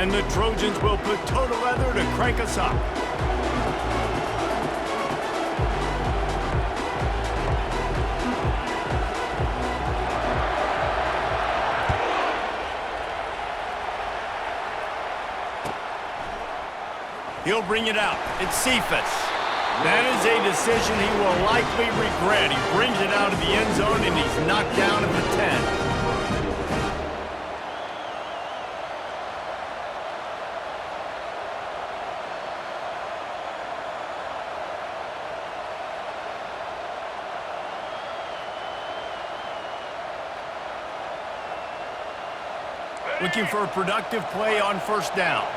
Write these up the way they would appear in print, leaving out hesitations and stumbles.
And the Trojans will put total leather to crank us up. He'll bring it out. It's Cephas. That is a decision he will likely regret. He brings it out of the end zone, and he's knocked down at the 10. Looking for a productive play on first down.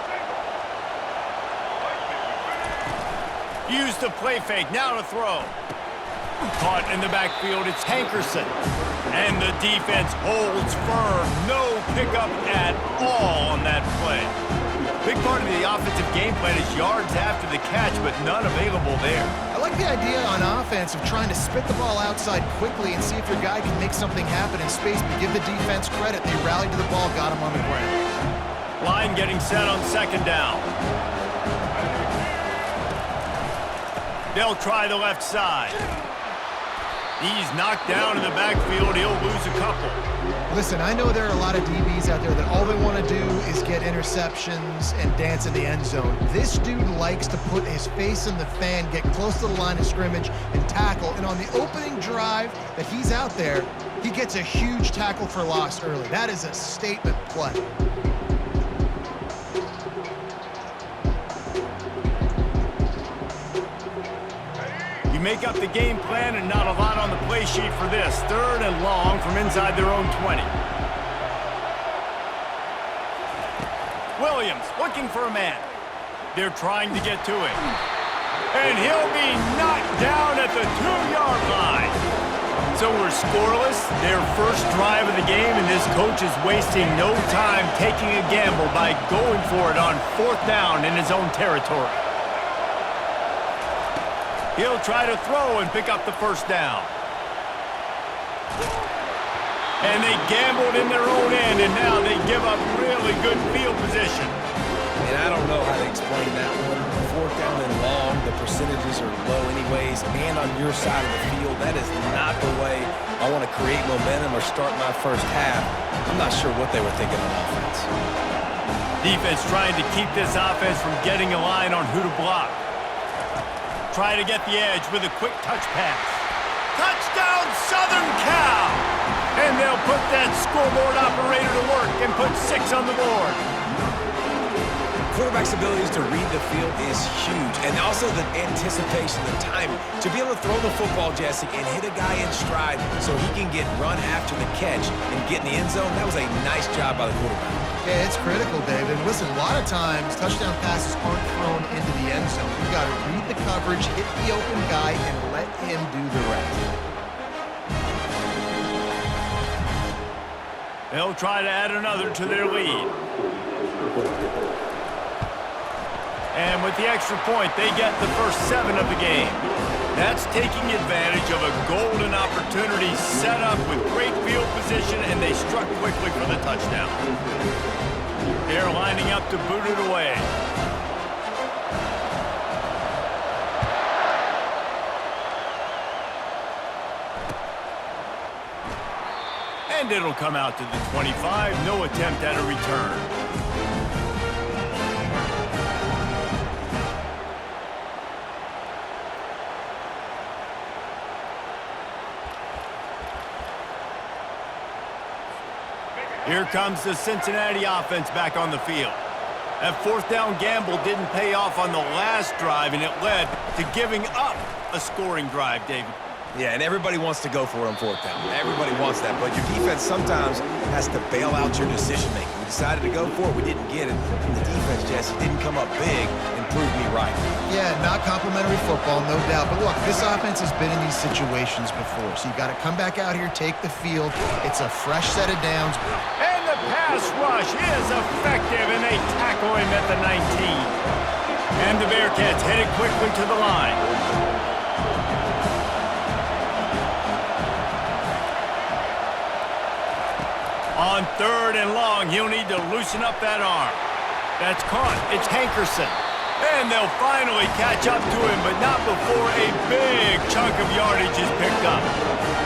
Use the play fake, now to throw. Caught in the backfield, it's Hankerson. And the defense holds firm. No pickup at all on that play. Big part of the offensive game plan is yards after the catch, but none available there. I like the idea on offense of trying to spit the ball outside quickly and see if your guy can make something happen in space, but give the defense credit. They rallied to the ball, got him on the ground. Line getting set on second down. They'll try the left side. He's knocked down in the backfield. He'll lose a couple. Listen, I know there are a lot of DBs out there that all they want to do is get interceptions and dance in the end zone. This dude likes to put his face in the fan, get close to the line of scrimmage, and tackle. And on the opening drive that he's out there, he gets a huge tackle for loss early. That is a statement play. Make up the game plan and not a lot on the play sheet for this. Third and long from inside their own 20. Williams looking for a man. They're trying to get to him. And he'll be knocked down at the 2-yard line. So we're scoreless, their first drive of the game, and this coach is wasting no time taking a gamble by going for it on fourth down in his own territory. He'll try to throw and pick up the first down. And they gambled in their own end, and now they give up really good field position. And I don't know how to explain that one. Fourth down and long, the percentages are low anyways. Man on your side of the field, that is not the way I want to create momentum or start my first half. I'm not sure what they were thinking on offense. Defense trying to keep this offense from getting a line on who to block. Try to get the edge with a quick touch pass. Touchdown, Southern Cal! And they'll put that scoreboard operator to work and put 6 on the board. Quarterback's abilities to read the field is huge, and also the anticipation, the timing. To be able to throw the football, Jesse, and hit a guy in stride so he can get run after the catch and get in the end zone, that was a nice job by the quarterback. Yeah, it's critical, David. Listen, a lot of times touchdown passes aren't thrown into the end zone. You got to read the coverage, hit the open guy, and let him do the rest. They'll try to add another to their lead. And with the extra point, they get the first 7 of the game. That's taking advantage of a golden opportunity set up with great field position, and they struck quickly for the touchdown. They're lining up to boot it away. And it'll come out to the 25. No attempt at a return. Here comes the Cincinnati offense back on the field. That fourth down gamble didn't pay off on the last drive, and it led to giving up a scoring drive, David. Yeah, and everybody wants to go for it on fourth down. Everybody wants that, but your defense sometimes has to bail out your decision-making. We decided to go for it, we didn't get it. And the defense, Jesse, didn't come up big and prove me right. Yeah, not complimentary football, no doubt. But look, this offense has been in these situations before, so you got to come back out here, take the field. It's a fresh set of downs. And the pass rush is effective, and they tackle him at the 19. And the Bearcats headed quickly to the line. On third and long, he'll need to loosen up that arm. That's caught. It's Hankerson. And they'll finally catch up to him, but not before a big chunk of yardage is picked up.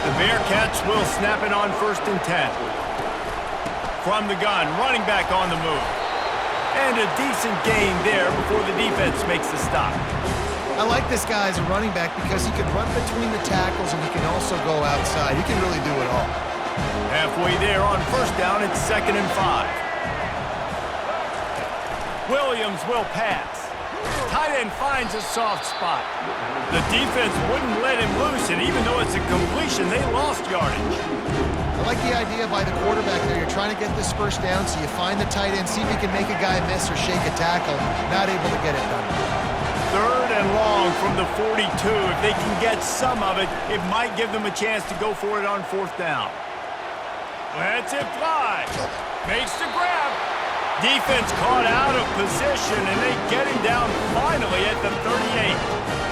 The Bearcats will snap it on 1st and 10. From the gun, running back on the move. And a decent gain there before the defense makes the stop. I like this guy as a running back because he can run between the tackles and he can also go outside. He can really do it all. Halfway there on 1st down, it's 2nd and 5. Williams will pass. Tight end finds a soft spot. The defense wouldn't let him loose, and even though it's a completion, they lost yardage. I like the idea by the quarterback there. You're trying to get this 1st down, so you find the tight end, see if you can make a guy miss or shake a tackle. Not able to get it done. 3rd and long from the 42. If they can get some of it, it might give them a chance to go for it on 4th down. Lets it fly. Makes the grab. Defense caught out of position, and they get him down finally at the 38.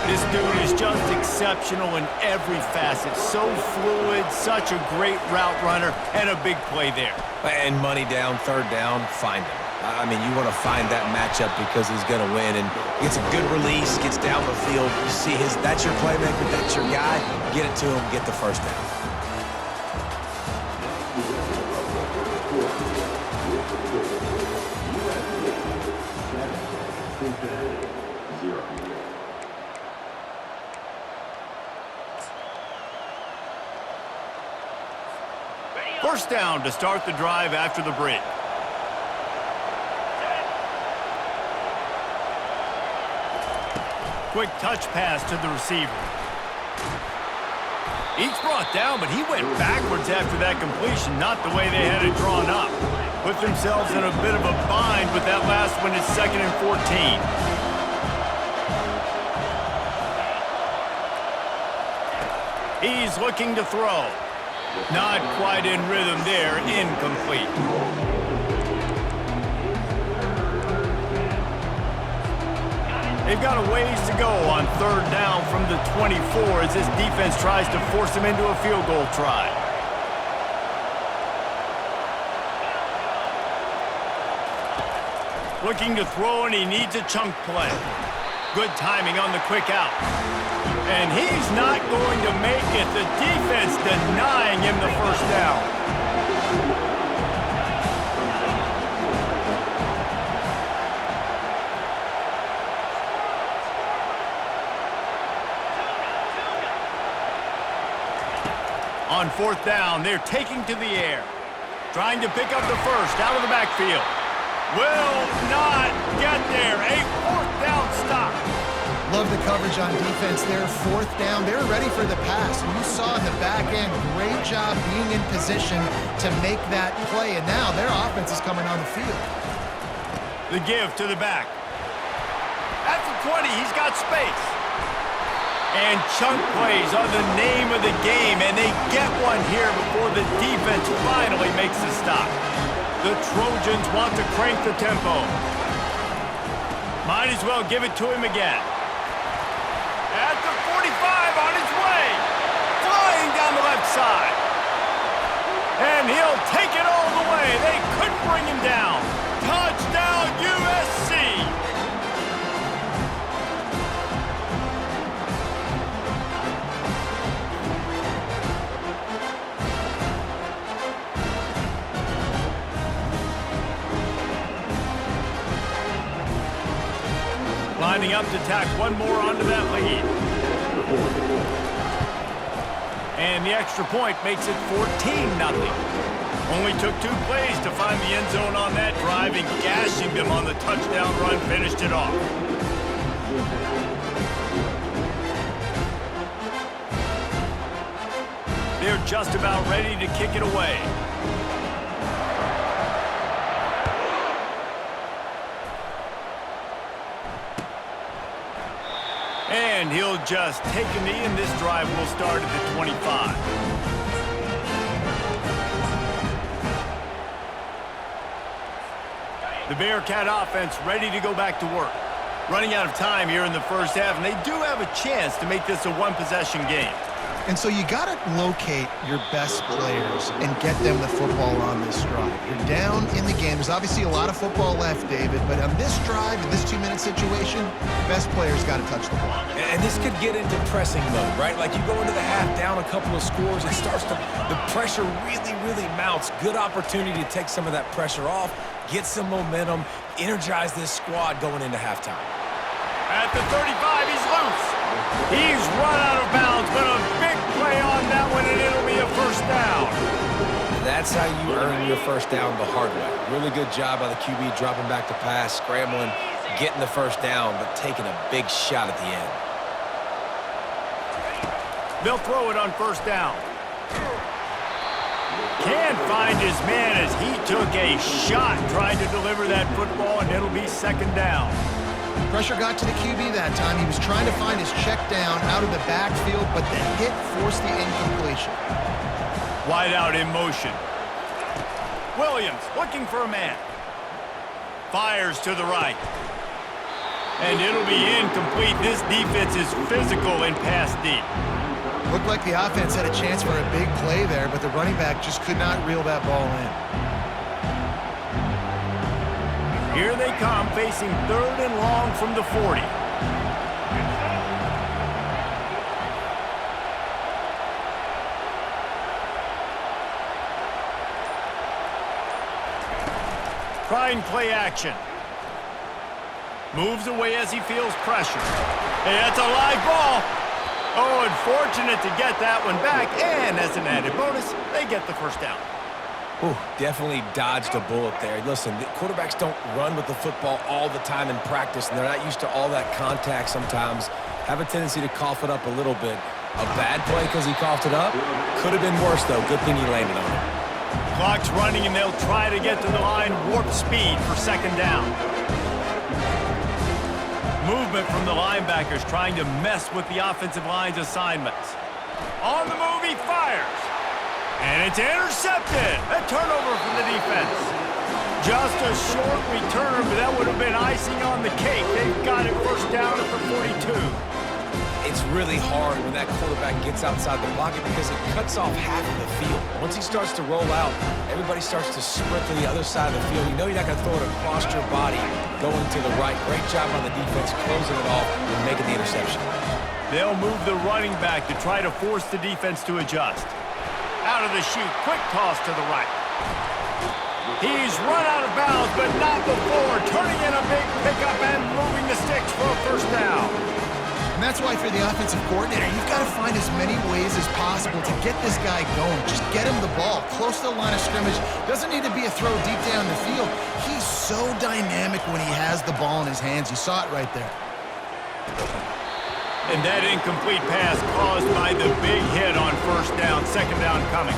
This dude is just exceptional in every facet. So fluid, such a great route runner, and a big play there. And money down, 3rd down, find him. I mean, you want to find that matchup because he's going to win. And gets a good release, gets down the field. You see that's your playmaker, that's your guy. Get it to him, get the 1st down. First down to start the drive after the break. Quick touch pass to the receiver. Each brought down, but he went backwards after that completion, not the way they had it drawn up. Put themselves in a bit of a bind with that last one. It's 2nd and 14. He's looking to throw. Not quite in rhythm there, incomplete. They've got a ways to go on 3rd down from the 24 as this defense tries to force them into a field goal try. Looking to throw, and he needs a chunk play. Good timing on the quick out. And he's not going to make it. The defense denying him the 1st down. On 4th down, they're taking to the air. Trying to pick up the 1st out of the backfield. Will not get there. A 4th down stop. Love the coverage on defense there. 4th down. They were ready for the pass. And you saw in the back end, great job being in position to make that play. And now their offense is coming on the field. The give to the back. At the 20, he's got space. And chunk plays are the name of the game, and they get one here before the defense finally makes the stop. The Trojans want to crank the tempo. Might as well give it to him again. At the 45, on his way. Flying down the left side. And he'll take it all the way. They couldn't bring him down. Touchdown, USC. Lining up to tack one more onto that lead. And the extra point makes it 14-0. Only took 2 plays to find the end zone on that drive, and gashing them on the touchdown run finished it off. They're just about ready to kick it away. And he'll just take a knee, and this drive will start at the 25. The Bearcat offense ready to go back to work. Running out of time here in the first half, and they do have a chance to make this a one-possession game. And so you got to locate your best players and get them the football on this drive. You're down in the game. There's obviously a lot of football left, David, but on this drive, in this 2-minute situation, best players got to touch the ball. And this could get into pressing mode, right? Like you go into the half down a couple of scores, it starts to, the pressure really mounts. Good opportunity to take some of that pressure off, get some momentum, energize this squad going into halftime. At the 35, he's loose. He's run out of bounds, but a big play on that one, and it'll be a first down. That's how you earn your first down the hard way. Really good job by the QB dropping back to pass, scrambling, getting the first down, but taking a big shot at the end. They'll throw it on first down. Can't find his man as he took a shot trying to deliver that football, and it'll be second down. Pressure got to the QB that time. He was trying to find his check down out of the backfield, but the hit forced the incompletion. Wide out in motion. Williams looking for a man. Fires to the right. And it'll be incomplete. This defense is physical in pass deep. Looked like the offense had a chance for a big play there, but the running back just could not reel that ball in. Here they come, facing 3rd and long from the 40. Trying play action. Moves away as he feels pressure. Hey, that's a live ball. Oh, unfortunate to get that one back, and as an added bonus, they get the first down. Ooh, definitely dodged a bullet there. Listen, the quarterbacks don't run with the football all the time in practice, and they're not used to all that contact sometimes. Have a tendency to cough it up a little bit. A bad play because he coughed it up? Could have been worse, though. Good thing he landed on it. Clock's running, and they'll try to get to the line warp speed for second down. Movement from the linebackers trying to mess with the offensive line's assignments. On the move, he fires. And it's intercepted. A turnover from the defense. Just a short return, but that would have been icing on the cake. They've got it first down at the 42. It's really hard when that quarterback gets outside the pocket because it cuts off half of the field. Once he starts to roll out, everybody starts to sprint to the other side of the field. You know you're not going to throw it across your body going to the right. Great job on the defense closing it off and making the interception. They'll move the running back to try to force the defense to adjust. Out of the chute, quick toss to the right. He's run out of bounds, but not before turning in a big pickup and moving the sticks for a first down. And that's why for the offensive coordinator, you've got to find as many ways as possible to get this guy going. Just get him the ball close to the line of scrimmage. Doesn't need to be a throw deep down the field. He's so dynamic when he has the ball in his hands. You saw it right there. And that incomplete pass caused by the big hit on first down, second down coming.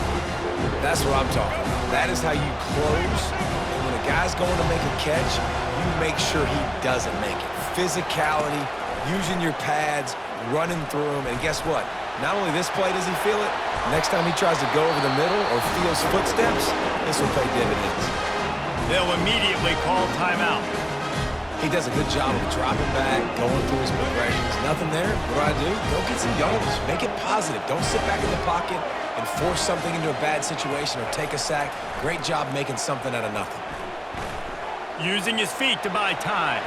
That's what I'm talking about. That is how you close. And when a guy's going to make a catch, you make sure he doesn't make it. Physicality, using your pads, running through them. And guess what? Not only this play does he feel it, next time he tries to go over the middle or feels footsteps, this will pay dividends. They'll immediately call timeout. He does a good job of dropping back, going through his progressions. Nothing there. What do? Go get some yardage. Make it positive. Don't sit back in the pocket and force something into a bad situation or take a sack. Great job making something out of nothing. Using his feet to buy time.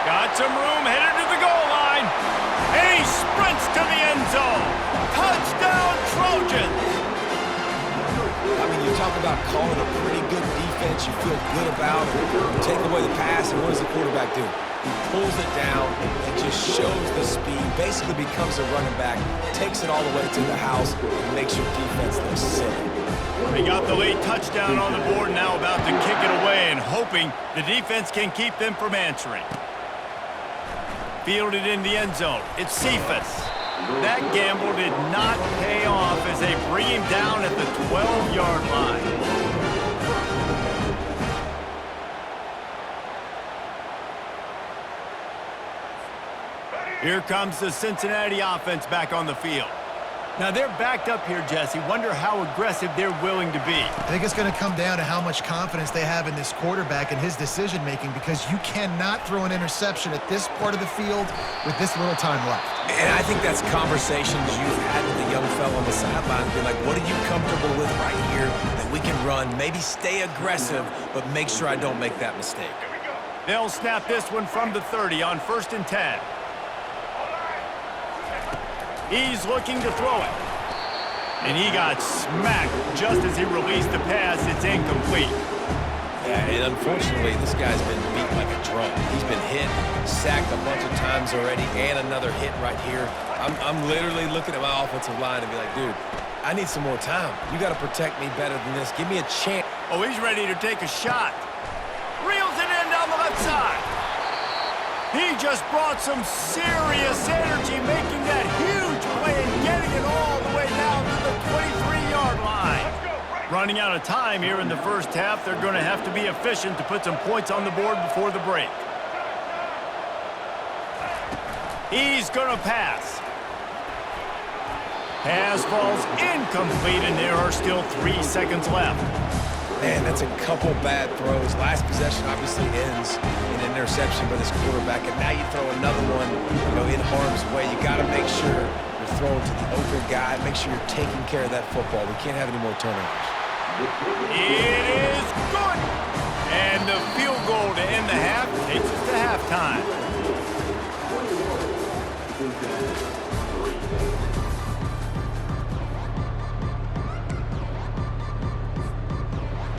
Got some room, headed to the goal line. And he sprints to the end zone. Touchdown, Trojans! I mean, you talk about calling a pretty good defense you feel good about. You take away the pass, and what does the quarterback do? He pulls it down and just shows the speed, basically becomes a running back, takes it all the way to the house, and makes your defense look silly. They got the late touchdown on the board, now about to kick it away and hoping the defense can keep them from answering. Fielded in the end zone. It's Cephas. That gamble did not pay off as they bring him down at the 12-yard line. Here comes the Cincinnati offense back on the field. Now they're backed up here, Jesse. Wonder how aggressive they're willing to be. I think it's going to come down to how much confidence they have in this quarterback and his decision-making, because you cannot throw an interception at this part of the field with this little time left. And I think that's conversations you've had with the young fella on the sideline. Be like, what are you comfortable with right here that we can run? Maybe stay aggressive, but make sure I don't make that mistake. They'll snap this one from the 30 on 1st and 10. He's looking to throw it. And he got smacked just as he released the pass. It's incomplete. Yeah, and unfortunately, this guy's been beat like a drum. He's been hit, sacked a bunch of times already, and another hit right here. I'm literally looking at my offensive line and be like, dude, I need some more time. You got to protect me better than this. Give me a chance. Oh, he's ready to take a shot. Reels it in down the left side. He just brought some serious energy, making that huge play and getting it all the way down to the 23-yard line. Running out of time here in the first half, they're going to have to be efficient to put some points on the board before the break. He's going to pass. Pass falls incomplete, and there are still 3 seconds left. Man, that's a couple bad throws. Last possession obviously ends in an interception by this quarterback, and now you throw another one, in harm's way. You got to make sure you're throwing to the open guy. Make sure you're taking care of that football. We can't have any more turnovers. It is good, and the field goal to end the half takes us to halftime.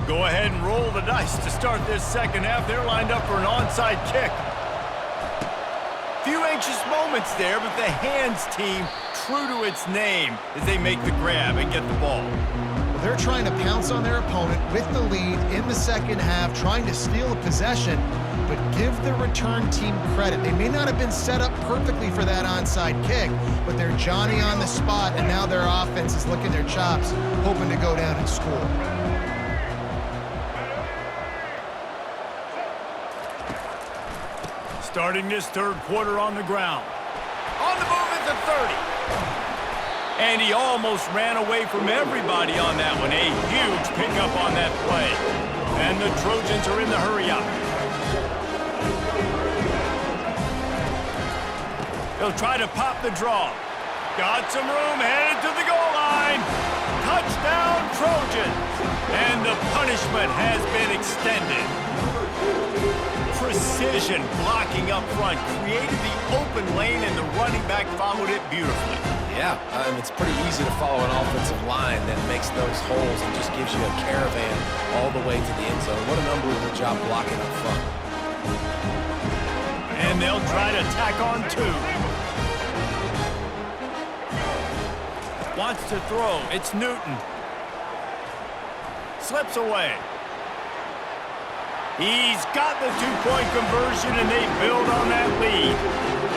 Go ahead and roll the dice to start this second half. They're lined up for an onside kick. Few anxious moments there, but the hands team true to its name as they make the grab and get the ball. Well, they're trying to pounce on their opponent with the lead in the second half, trying to steal a possession, but give the return team credit. They may not have been set up perfectly for that onside kick, but they're Johnny on the spot, and now their offense is licking their chops, hoping to go down and score. Starting this third quarter on the ground. On the move at the 30. And he almost ran away from everybody on that one. A huge pickup on that play. And the Trojans are in the hurry-up. He'll try to pop the draw. Got some room, headed to the goal line. Touchdown, Trojans. And the punishment has been extended. Precision blocking up front created the open lane, and the running back followed it beautifully. Yeah, it's pretty easy to follow an offensive line that makes those holes and just gives you a caravan all the way to the end zone. What an unbelievable job blocking up front. And they'll try to tack on 2. Wants to throw. It's Newton. Slips away. He's got the 2-point conversion, and they build on that lead.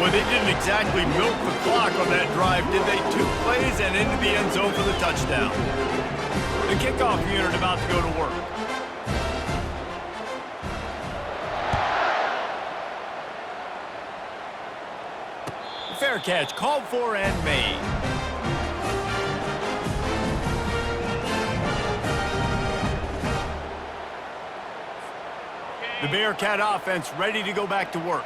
Well, they didn't exactly milk the clock on that drive, did they? 2 plays and into the end zone for the touchdown. The kickoff unit about to go to work. Fair catch called for and made. The Bearcat offense ready to go back to work.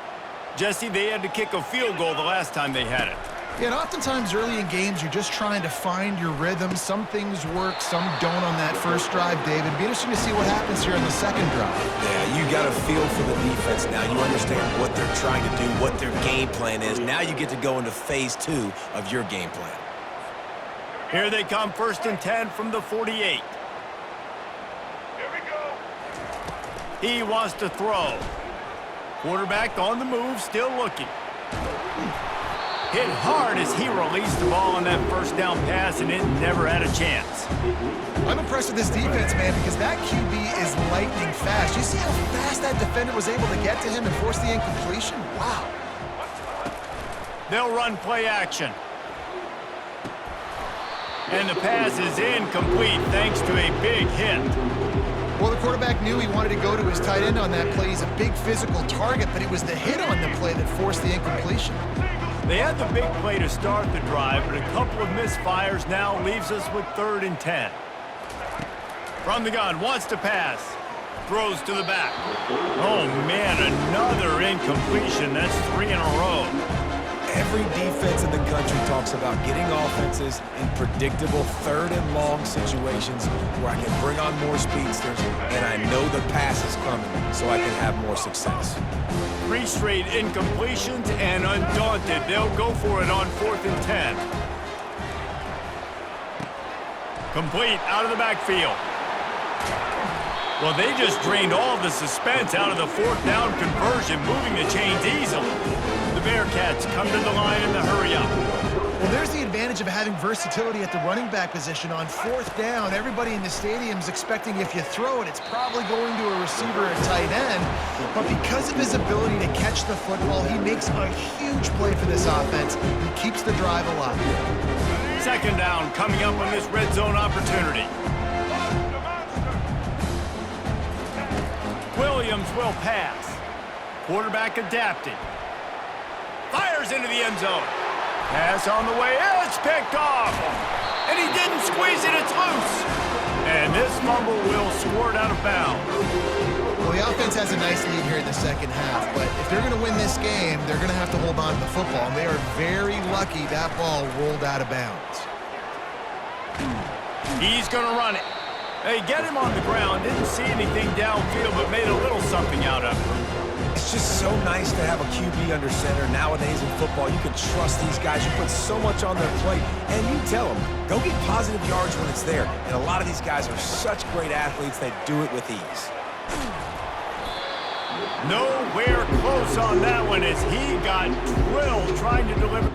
Jesse, they had to kick a field goal the last time they had it. Yeah, and oftentimes early in games, you're just trying to find your rhythm. Some things work, some don't on that first drive, David. It'd be interesting to see what happens here on the second drive. Yeah, you got a feel for the defense now. You understand what they're trying to do, what their game plan is. Now you get to go into phase 2 of your game plan. Here they come, 1st and 10 from the 48. He wants to throw. Quarterback on the move, still looking. Hit hard as he released the ball on that first down pass, and it never had a chance. I'm impressed with this defense, man, because that QB is lightning fast. You see how fast that defender was able to get to him and force the incompletion? Wow. They'll run play action. And the pass is incomplete thanks to a big hit. Well, the quarterback knew he wanted to go to his tight end on that play. He's a big physical target, but it was the hit on the play that forced the incompletion. They had the big play to start the drive, but a couple of misfires now leaves us with 3rd and 10. From the gun, wants to pass. Throws to the back. Oh, man, another incompletion. That's 3 in a row. Every defense in the country talks about getting offenses in predictable 3rd and long situations where I can bring on more speedsters and I know the pass is coming so I can have more success. 3 straight incompletions and undaunted. They'll go for it on 4th and 10. Complete out of the backfield. Well, they just drained all of the suspense out of the 4th down conversion, moving the chains easily. The Bearcats come to the line in the hurry-up. Well, there's the advantage of having versatility at the running back position. On 4th down, everybody in the stadium's expecting if you throw it, it's probably going to a receiver or tight end. But because of his ability to catch the football, he makes a huge play for this offense and keeps the drive alive. 2nd down coming up on this red zone opportunity. Williams will pass. Quarterback adapting. Fires into the end zone. Pass on the way. It's picked off. And he didn't squeeze it. It's loose. And this fumble will squirt out of bounds. Well, the offense has a nice lead here in the 2nd half, but if they're going to win this game, they're going to have to hold on to the football. And they are very lucky that ball rolled out of bounds. He's going to run it. They get him on the ground, didn't see anything downfield, but made a little something out of it. It's just so nice to have a QB under center. Nowadays in football, you can trust these guys. You put so much on their plate, and you tell them, go get positive yards when it's there. And a lot of these guys are such great athletes, they do it with ease. Nowhere close on that one as he got drilled trying to deliver.